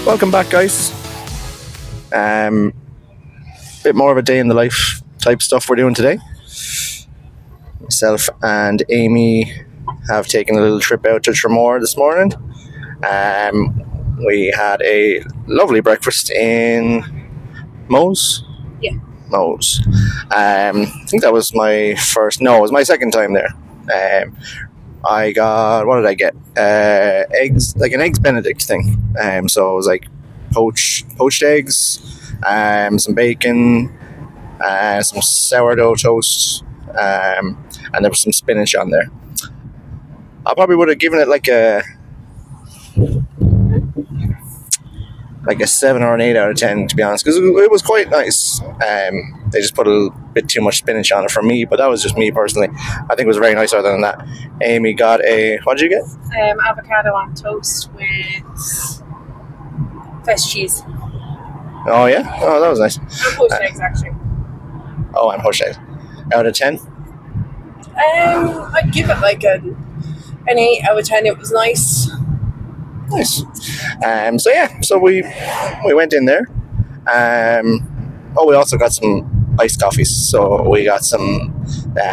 Welcome back, guys. Bit more of a day in the life type stuff we're doing today. Myself and Amy have taken a little trip out to Tramore this morning. We had a lovely breakfast in Moe's. Yeah. Moe's. I think that was my first. No, it was my second time there. I got, what did I get? Eggs, like an eggs Benedict thing. So it was like poached eggs, some bacon, some sourdough toast, and there was some spinach on there. I probably would have given it like a 7 or an 8 out of 10, to be honest, because it was quite nice. They just put a little bit too much spinach on it for me, but that was just me personally. I think it was very nice. Other than that, Amy got what did you get? Avocado on toast with fresh cheese. Oh yeah, oh that was nice. And poached eggs, actually. Oh, and poached eggs. Out of 10? I'd give it like an 8 out of 10. It was nice. Nice. So we went in there. We also got some iced coffees. So we got some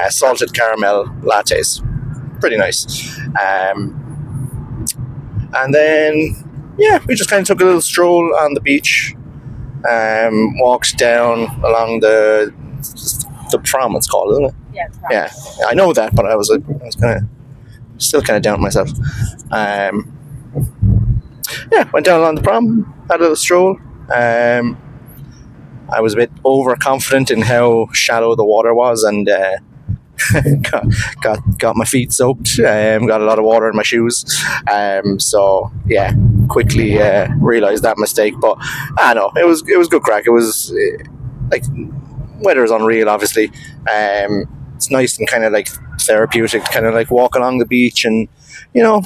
salted caramel lattes. Pretty nice. And then we just kind of took a little stroll on the beach. Walked down along the prom, it's called, isn't it? Yeah. Yeah, I know that, but I was still kind of down myself. Went down along the prom, had a little stroll. I was a bit overconfident in how shallow the water was, and got my feet soaked. Got a lot of water in my shoes. Quickly realised that mistake. But I know it was good crack. It was weather is unreal. Obviously, it's nice and kind of like therapeutic, kind of like walk along the beach, and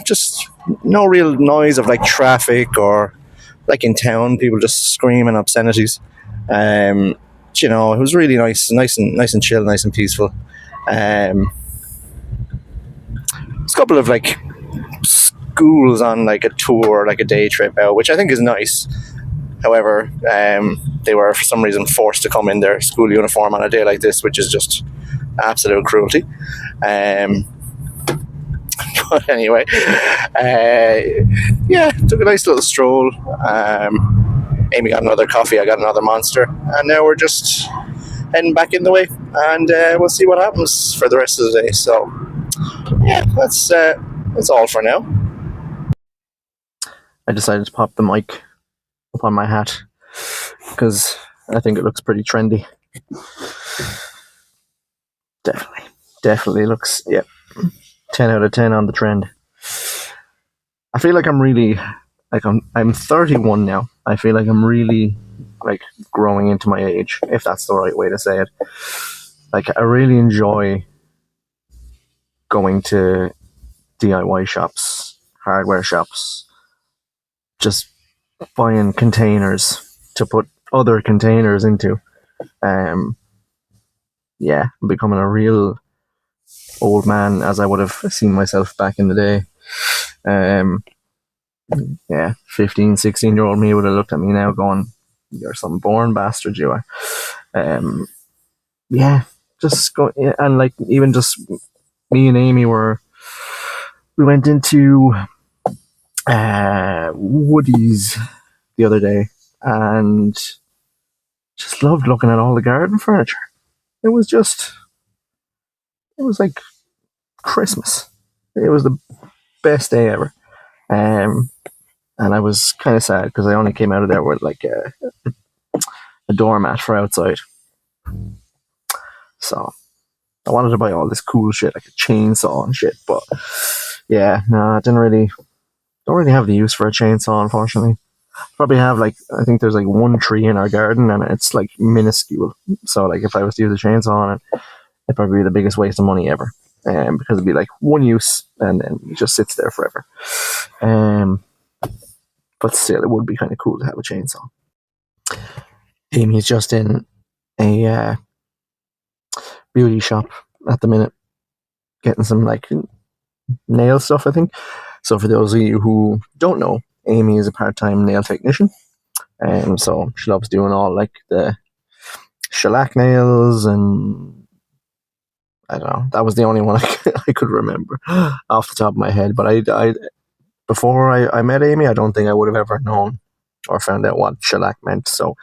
just no real noise of like traffic or like in town people just screaming obscenities. It was really nice and chill, nice and peaceful. There's a couple of like schools on like a tour, like a day trip out, which I think is nice. However, they were for some reason forced to come in their school uniform on a day like this, which is just absolute cruelty. But anyway, took a nice little stroll. Amy got another coffee, I got another Monster, and now we're just heading back in the way, and we'll see what happens for the rest of the day. So, that's all for now. I decided to pop the mic up on my hat because I think it looks pretty trendy. Definitely looks 10 out of 10 on the trend. I feel like I'm really I'm 31 now. I feel like I'm really like growing into my age, if that's the right way to say it. Like I really enjoy going to DIY shops, hardware shops, just buying containers to put other containers into. I'm becoming a real old man, as I would have seen myself back in the day. 15, 16-year-old me would have looked at me now going, "You're some born bastard, you are." Just go, and like even just me and Amy we went into Woody's the other day and just loved looking at all the garden furniture. It was like Christmas. It was the best day ever. And I was kind of sad because I only came out of there with like a doormat for outside. So I wanted to buy all this cool shit, like a chainsaw and shit, but I don't really have the use for a chainsaw, unfortunately. Probably have I think there's like one tree in our garden and it's like minuscule. So like if I was to use a chainsaw on it, it'd probably be the biggest waste of money ever. Because it'd be like one use and then it just sits there forever. But still, it would be kind of cool to have a chainsaw. Amy's just in a beauty shop at the minute, getting some like nail stuff, I think. So for those of you who don't know, Amy is a part-time nail technician, so she loves doing all like the shellac nails, and I don't know. That was the only one I could remember off the top of my head. But I before I met Amy, I don't think I would have ever known or found out what shellac meant. So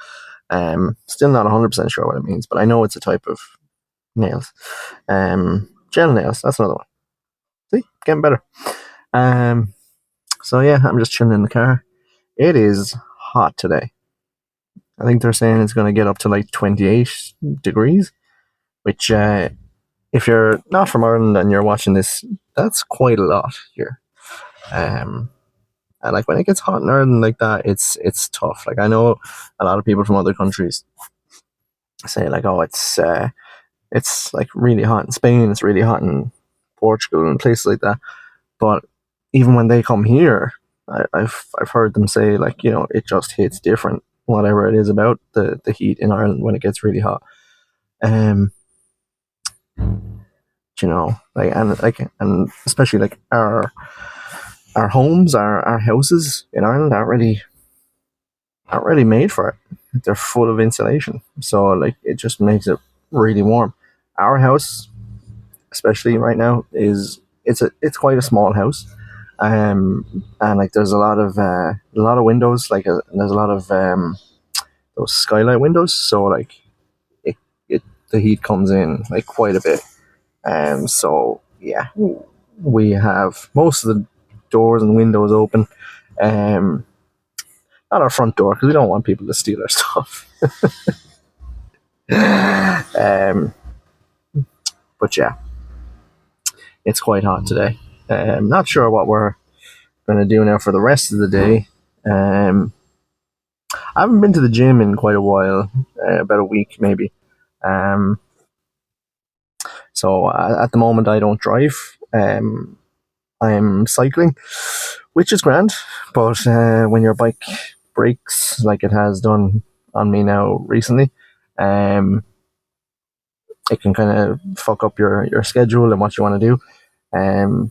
still not 100% sure what it means, but I know it's a type of nails. Gel nails, that's another one. See, getting better. So yeah, I'm just chilling in the car. It is hot today. I think they're saying it's going to get up to like 28 degrees, which, if you're not from Ireland and you're watching this, that's quite a lot here. Um, and like when it gets hot in Ireland like that, it's tough. Like I know a lot of people from other countries say like, oh, it's like really hot in Spain, it's really hot in Portugal and places like that. But even when they come here, I've heard them say like, it just hits different. Whatever it is about the heat in Ireland when it gets really hot. Um, and especially like our homes, our houses in Ireland aren't really made for it. They're full of insulation, so like it just makes it really warm. Our house, especially right now, it's quite a small house, and like there's a lot of windows, like there's a lot of those skylight windows, so like it, it the heat comes in like quite a bit. So yeah, we have most of the doors and windows open. Um, Not our front door because we don't want people to steal our stuff. um, but yeah, it's quite hot today. Not sure what we're going to do now for the rest of the day. I haven't been to the gym in quite a while, about a week maybe. Um, so at the moment, I don't drive. I'm cycling, which is grand. But when your bike breaks, like it has done on me now recently, um, it can kind of fuck up your schedule and what you want to do. Um,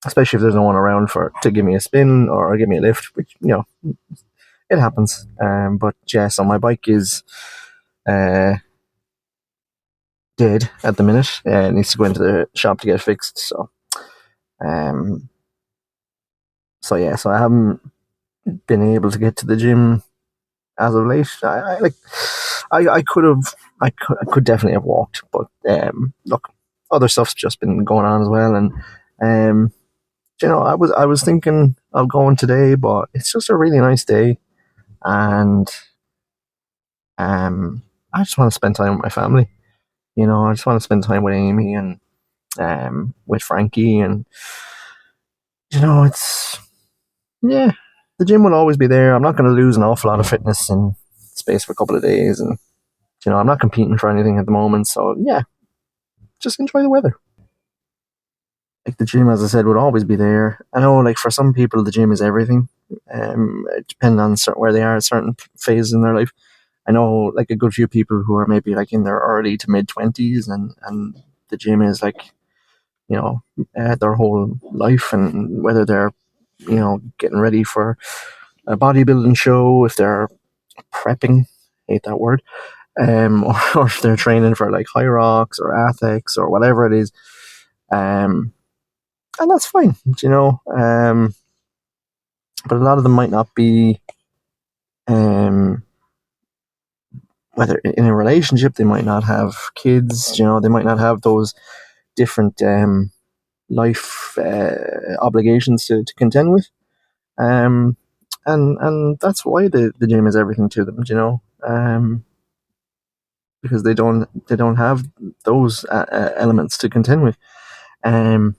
Especially if there's no one around to give me a spin or give me a lift, which it happens. But yeah, so my bike is uh, dead at the minute. It needs to go into the shop to get fixed. Um, so I haven't been able to get to the gym as of late. I could definitely have walked, but look, other stuff's just been going on as well, and um, I was thinking of going today, but it's just a really nice day, and I just want to spend time with my family. I just want to spend time with Amy and with Frankie, and it's yeah. The gym will always be there. I'm not going to lose an awful lot of fitness in space for a couple of days, and I'm not competing for anything at the moment. So yeah, just enjoy the weather. Like the gym, as I said, would always be there. I know, like for some people, the gym is everything. Depending on where they are at certain phases in their life. I know, like a good few people who are maybe like in their early to mid 20s, and the gym is like their whole life, and whether they're getting ready for a bodybuilding show, if they're prepping, hate that word, or if they're training for like high rocks or athletics or whatever it is, and that's fine, but a lot of them might not be, whether in a relationship, they might not have kids, they might not have those different life obligations to contend with, and that's why the gym is everything to them, because they don't have those elements to contend with. Um,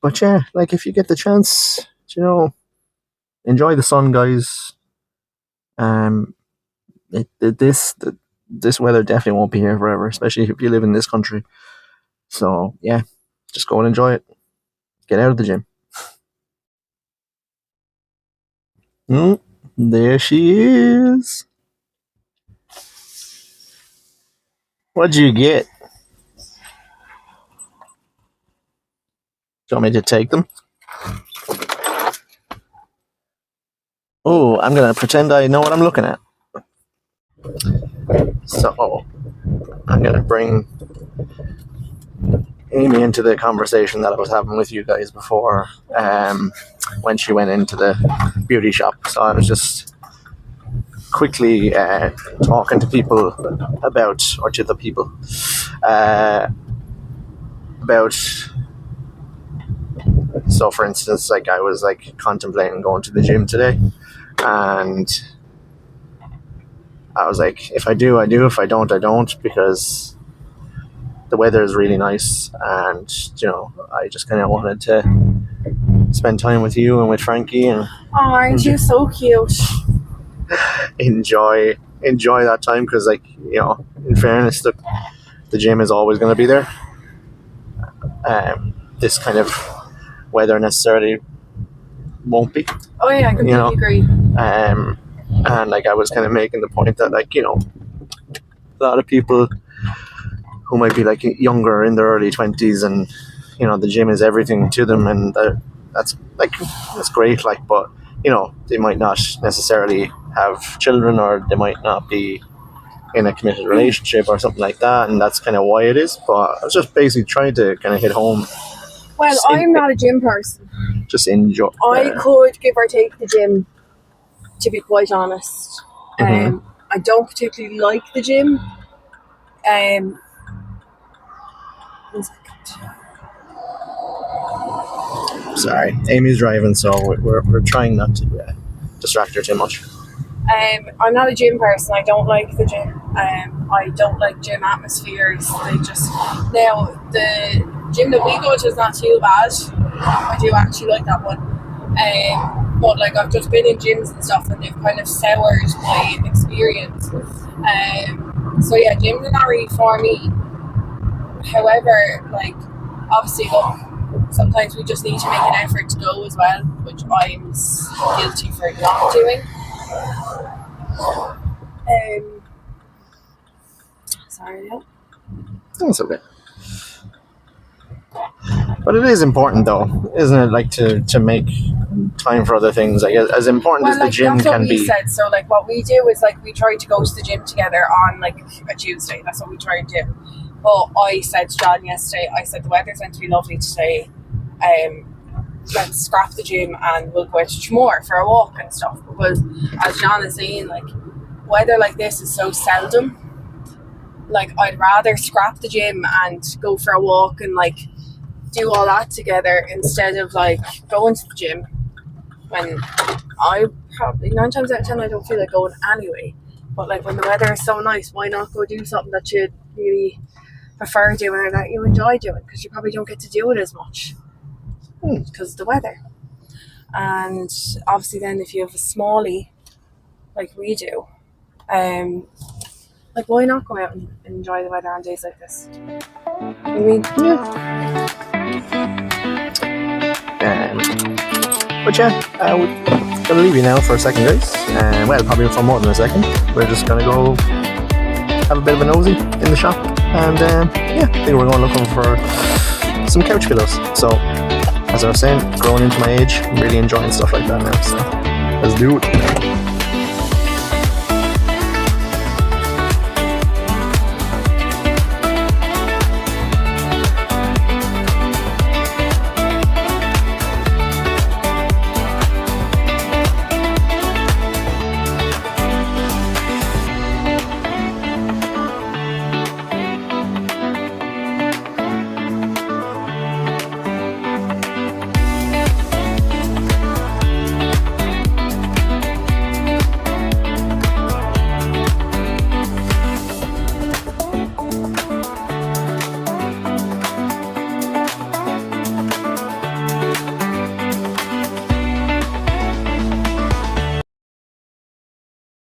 but yeah, like if you get the chance, enjoy the sun, guys. Um, this weather definitely won't be here forever, especially if you live in this country. So yeah, just go and enjoy it. Get out of the gym. There she is. What'd you get? Do you want me to take them? Oh, I'm gonna pretend I know what I'm looking at. So I'm gonna bring Amy into the conversation that I was having with you guys before, when she went into the beauty shop. So I was just quickly talking to people about, or to the people, about. So, for instance, like I was like contemplating going to the gym today, and I was like, if I do, I do. If I don't, I don't, because the weather is really nice, and I just kind of wanted to spend time with you and with Frankie and Oh, aren't you so cute? enjoy that time, because like in fairness, the gym is always going to be there. This kind of weather necessarily won't be. Oh yeah, I completely agree. And like I was kind of making the point that like a lot of people who might be like younger, in their early 20s, and the gym is everything to them, and that's great, like, but they might not necessarily have children, or they might not be in a committed relationship or something like that, and that's kind of why it is. But I was just basically trying to kind of hit home. Well, I'm not a gym person. Just enjoy. I could give or take the gym, to be quite honest. Mhm. I don't particularly like the gym. One second. Sorry, Amy's driving, so we're trying not to distract her too much. I'm not a gym person. I don't like the gym. I don't like gym atmospheres. Now the gym that we go to is not too bad. I do actually like that one. But like I've just been in gyms and stuff, and they've kind of soured my experience. So yeah, gyms are not really for me. However, like obviously, look, sometimes we just need to make an effort to go as well, which I'm guilty for not doing. Sorry. Yeah. That's okay. But it is important, though, isn't it? Like to make time for other things. Like as important as the gym that's can what we be. said. So like what we do is like we try to go to the gym together on like a Tuesday. That's what we try and do. But I said to John yesterday, I said the weather's meant to be lovely today. Let's scrap the gym and we'll go out to Tramore for a walk and stuff. Because as John is saying, like weather like this is so seldom. Like I'd rather scrap the gym and go for a walk and like do all that together instead of like going to the gym when I probably 9 times out of 10 I don't feel like going anyway. But like when the weather is so nice, why not go do something that you really prefer doing or that you enjoy doing, because you probably don't get to do it as much because of the weather. And obviously then if you have a smallie like we do, like why not go out and enjoy the weather on days like this? I mean, But yeah, we're gonna leave you now for a second, guys. Well, probably for more than a second. We're just gonna go have a bit of a nosy in the shop, and I think we're going looking for some couch pillows. So, as I was saying, growing into my age, I'm really enjoying stuff like that now. So, let's do it.